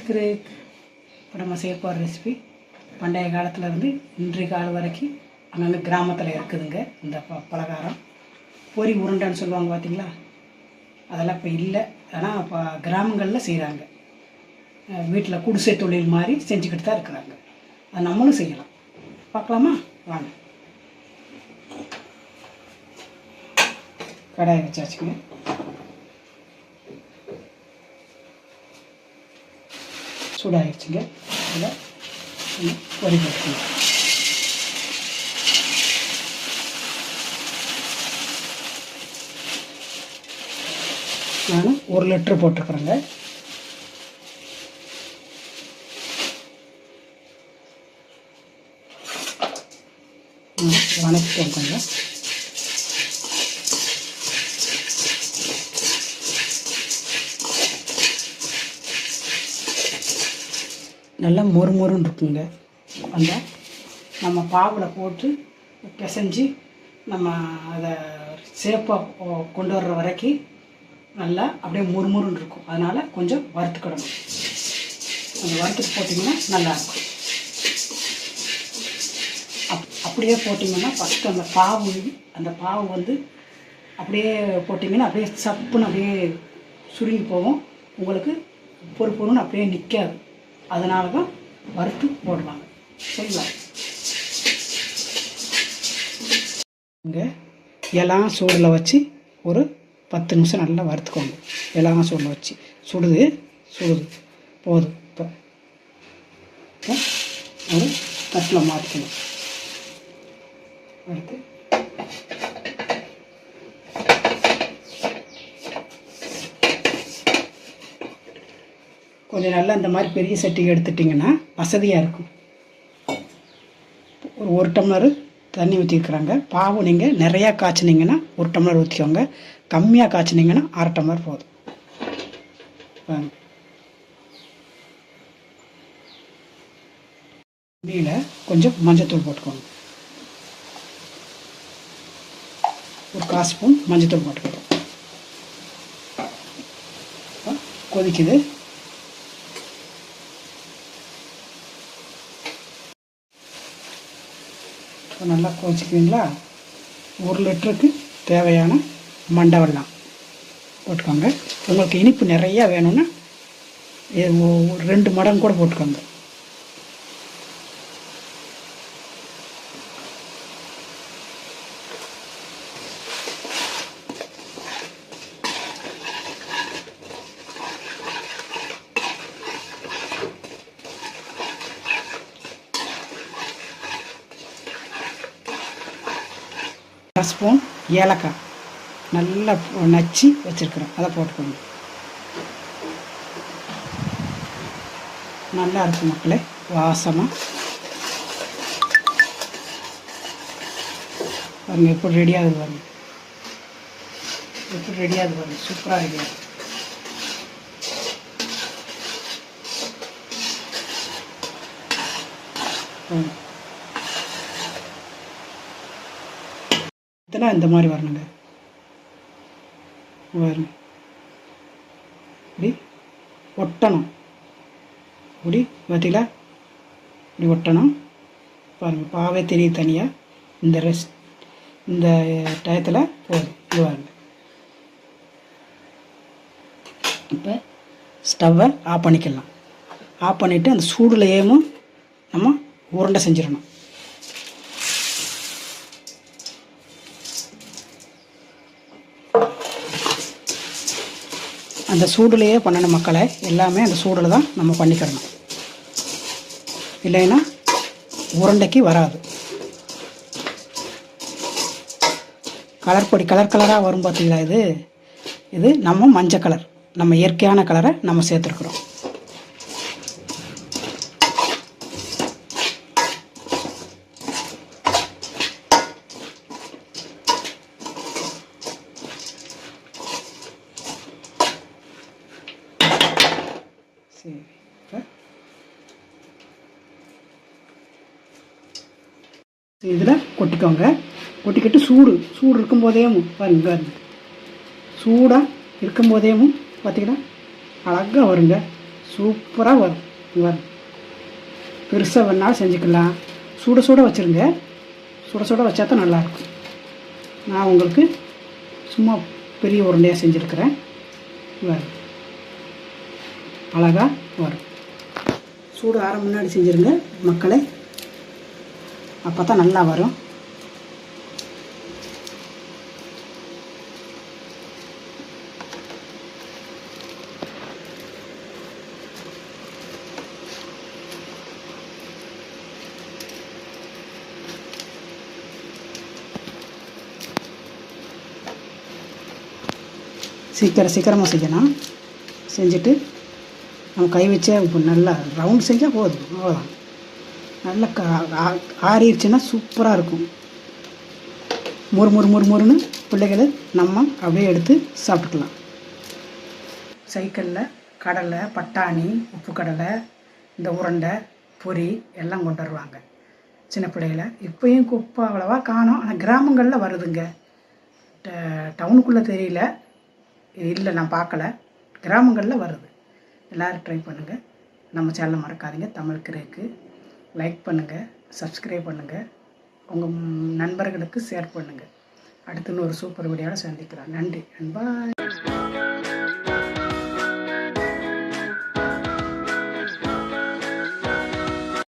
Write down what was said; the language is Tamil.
இருக்கிற இப்போ நம்ம செய்ய போகிற ரெசிபி பண்டைய காலத்துலேருந்து இன்றைய காலம் வரைக்கும் அங்கங்கே கிராமத்தில் இருக்குதுங்க. இந்த பலகாரம் பொரி உருண்டைன்னு சொல்லுவாங்க பார்த்தீங்களா, அதெல்லாம் இப்போ இல்லை. ஆனால் இப்போ கிராமங்களில் செய்கிறாங்க. வீட்டில் குடிசை தொழில் மாதிரி செஞ்சுக்கிட்டு தான் இருக்கிறாங்க. அது நம்மளும் செய்யலாம். பார்க்கலாமா? வாங்க. கடாயை வச்சாச்சுங்க. சூடாகிடுச்சுங்க. அதில் பொரி போட்டுக்கணும். நான் 1 லிட்டர் போட்டிருக்குறேங்க. வணக்கம் கொஞ்சம் நல்லா மொறுமொறுன்னு இருக்குங்க. அந்த நம்ம பாவில் போட்டு பிசைஞ்சு நம்ம அதை சேப்பாக கொண்டு வர்ற வரைக்கும் நல்லா அப்படியே முறுமுறுன்னு இருக்கும். அதனால் கொஞ்சம் வறுத்துக்கிடணும். அந்த வறுத்துட்டு போட்டிங்கன்னா நல்லாயிருக்கும். அப்படியே போட்டிங்கன்னா ஃபஸ்ட்டு அந்த பாவு வந்து அப்படியே போட்டிங்கன்னா அப்படியே சப்புன்னு அப்படியே சுருங்கி போகும். உங்களுக்கு பொறுன்னு அப்படியே நிற்காது. அதனால தான் வறுத்து போடுவாங்க. சரிங்களா? இங்கே எல்லாம் சூடில் வச்சு ஒரு 10 நிமிஷம் நல்லா வறுத்துக்கோங்க. எல்லாம் சூடில் வச்சு சுடுது போதும். இப்போ ஒரு தட்டில் மாற்றிக்கணும். அடுத்து கொஞ்சம் நல்லா இந்த மாதிரி பெரிய சட்டி எடுத்துட்டிங்கன்னா வசதியாக இருக்கும். ஒரு டம்ளர் தண்ணி ஊற்றிருக்குறாங்க. பாவு நீங்கள் நிறையா காய்ச்சினீங்கன்னா 1 டம்ளர் ஊற்றிக்கோங்க. கம்மியாக காய்ச்சினீங்கன்னா 1/2 டம்ளர் போதும். இதில் கொஞ்சம் மஞ்சத்தூள் போட்டுக்கோங்க. ஒரு 1/4 ஸ்பூன் மஞ்சத்தூள் போட்டுக்கோங்க. கொதிக்குது. நல்லா கொதிச்சுக்குவீங்களா? 1 லிட்டருக்கு தேவையான மண்டை வெல்லம் போட்டுக்கோங்க. உங்களுக்கு இனிப்பு நிறையா வேணும்னா 2 மடங்கு கூட போட்டுக்கோங்க. ஸ்பூன் ஏலக்காய் நல்லா நச்சு வச்சுருக்குறேன், அதை போட்டுக்கோங்க. நல்லா இருக்கும் மக்களே, வாசமாக பாருங்கள். எப்படி ரெடியாகுது பாருங்கள், எப்படி ரெடியாகுது பாருங்கள். சூப்பராக ரெடியாகுது. இந்த மாதிரி வரணுங்க. பாருங்க, இப்படி ஒட்டணும். இப்படி பார்த்தீங்களா? இப்படி ஒட்டணும். பாருங்கள், பாவே தெரியுது தனியாக. இந்த டயத்தில் போதும். இது பாருங்க. இப்போ ஸ்டவ்வை ஆஃப் பண்ணிக்கலாம். ஆஃப் பண்ணிவிட்டு அந்த சூடுலையேவும் நம்ம உருண்டை செஞ்சிடணும். அந்த சூடுலையே பண்ணணும் மக்களை. எல்லாமே அந்த சூடில் தான் நம்ம பண்ணிக்கிடணும். இல்லைன்னா உருண்டைக்கு வராது. கலர் கலராக வரும் பார்த்தீங்களா? இது நம்ம மஞ்சள் கலர், நம்ம இயற்கையான கலரை நம்ம சேர்த்துருக்குறோம். சரி, இதில் கொட்டிக்கோங்க. கொட்டிக்கிட்டு சூடு இருக்கும்போதே பாருங்க, சூடாக இருக்கும்போதே பார்த்தீங்கன்னா அழகாக வருங்க. சூப்பராக வரும். வரும் பெருசாக வேணாலும் செஞ்சுக்கலாம். சுட சுட வச்சுருங்க. சுட சுட வச்சா தான் நல்லாயிருக்கும். நான் உங்களுக்கு சும்மா பெரிய உருண்டையாக செஞ்சுருக்கிறேன். வரும் அழகாக வரும். சூடு ஆற முன்னாடி செஞ்சுருங்க மக்களே, அப்போ தான் நல்லா வரும். சீக்கிரமாக செய்யணும். செஞ்சுட்டு நம்ம கை வச்சே இப்போ நல்லா ரவுண்ட் செஞ்சால் போதும், அவ்வளோதான். நல்லா ஆறிடுச்சுன்னா சூப்பராக இருக்கும். முறுன்னு பிள்ளைகளை நம்ம அப்படியே எடுத்து சாப்பிட்டுக்கலாம். சைக்கிளில் கடலை, பட்டாணி, உப்பு கடலை, இந்த உருண்டை, பொரி எல்லாம் கொண்டு வருவாங்க சின்ன பிள்ளைகளை. இப்போயும் குப்பை அவ்வளோவா காணோம். ஆனால் கிராமங்களில் வருதுங்க. டவுனுக்குள்ளே தெரியல, இல்லை நான் பார்க்கல. கிராமங்களில் வருது. எல்லோரும் ட்ரை பண்ணுங்கள். நம்ம சேனலை மறக்காதீங்க. தமிழ் கிரேக்கு லைக் பண்ணுங்கள், சப்ஸ்கிரைப் பண்ணுங்கள், உங்கள் நண்பர்களுக்கு ஷேர் பண்ணுங்கள். அடுத்து இன்னொரு சூப்பர் வீடியோவில் சந்திக்கிறேன். நன்றி அண்ட் பாய்.